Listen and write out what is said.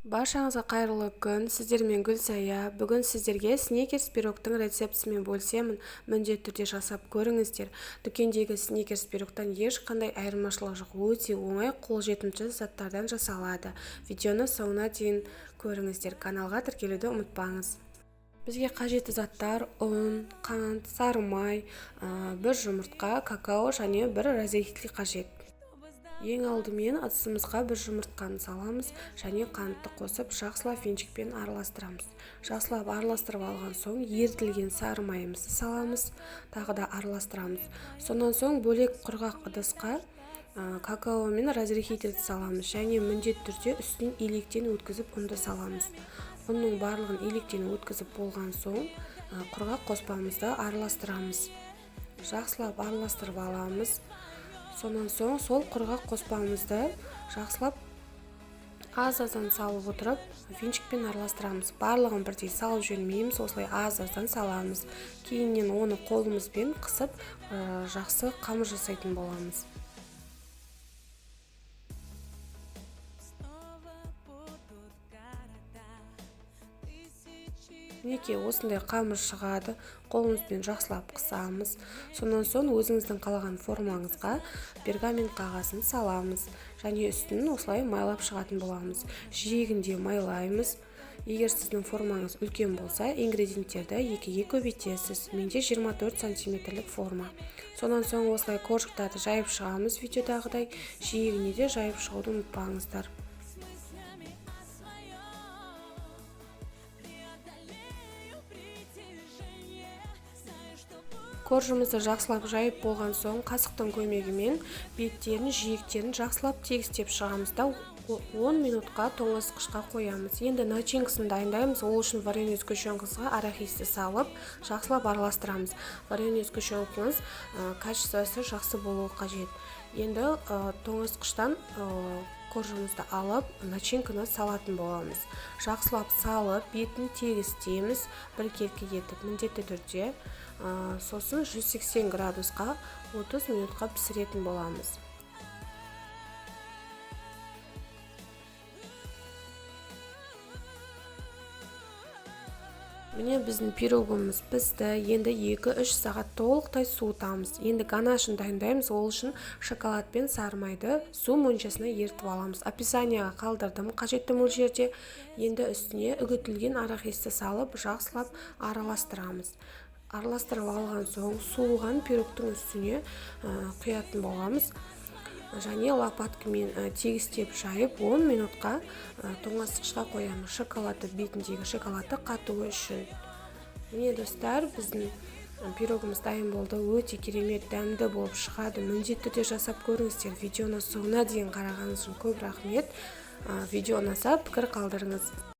Баршаңызға қайырлы күн. Сіздермен Гүлсая. Бүгін сіздерге сникерс пирогтың рецептісімен бөлісемін. Міндетті түрде жасап көріңіздер. Дүкендегі сникерс пирогтан ешқандай айырмашылық жоқ. Өте оңай, қолжетімді заттардан жасалады. Видеоны соңына дейін көріңіздер. Каналға тіркелуді ұмытпаңыз. Бізге қажетті заттар: ұн, қант, сары май, бір жұмыртқа, какао және бір разрыхитель қажет. Ең алдымен ыдысымызға бір жұмыртқаны саламыз және қантты қосып, жақсылап венчикпен араластырамыз. Жақсылап араластырып алған соң, ерітілген сары майымызды саламыз, тағы да араластырамыз. Сонан соң бөлек құрғақ ыдысқа какао мен разрыхительді саламыз және міндетті түрде үстін електен өткізіп ұнды саламыз. Ұнның барлығын електен өткізіп болған соң, құрғақ қоспамызды араластырамыз. Жақсылап араластырып аламыз. Сонан соң сол құрғақ қоспамызды жақсылап аз-аздан салып отырып, венчикпен араластырамыз. Барлығын бірдей салып жөнмейміз, осылай аз-аздан саламыз. Кейіннен оны қолымызбен қысып, жақсы қамыр жасайтын боламыз. Мінекей осындай қамыр шығады, қолымызбен жақсылап қысамыз. Сонан соң өзіңіздің қалаған формаңызға пергамент қағазын саламыз және үстін осылай майлап шығатын боламыз. Жиегінде майлаймыз. Егер сіздің формаңыз үлкен болса, ингредиенттерді екіге көбейтесіз. Менде 24 сантиметрлік форма. Сонан соң осылай коржықтарды жайып шығамыз. Видеодағыдай жиегіне де жайып шығуды ұмытпаңыздар. Коржымызды жақсылап жайып болған соң, қасықтың көмегімен беттерін, жиектерін жақсылап тегістеп шығамыз да 10 минутқа тоңазытқышқа қоямыз. Енді начинкасын дайындаймыз. Ол үшін вареный сгущенкаға арахисті салып, жақсылап араластырамыз. Вареный сгущенкаңыз качествосы жақсы болуы қажет. Енді тоңазытқыштан коржымызды алып, начинканы салатын боламыз. Жақсылап салып, бетін тегістейміз, біркелкі етіп, міндетті түрде. Сосын 180 градусқа 30 минутқа пісіретін боламыз. Міне біздің пирогымыз пісті. Енді 2-3 сағат толықтай суытамыз. Енді ганашын дайындаймыз. Ол үшін шоколад пен сары майды су мөлшеріне ерітіп аламыз. Описанияға қалдырдым қажетті мөлшерде. Енді үстіне үгітілген арахисті салып, жақсылап араластырамыз. Араластырып алған соң, суыған пирогтың үстіне құятын боламыз. Және лопаткамен тегістеп жайып 10 минутқа тоңазытқышқа қоямыз. Шоколады, бетіндегі шоколады қатуы үшін. Міне достар, біздің пирогымыз дайын болды. Өте керемет, дәмді болып шығады. Міндетті түрде жасап көріңіздер. Видеоны соңына дейін қарағаныңыз үшін көп рахмет. Видео ұнаса пікір қалдырыңыз.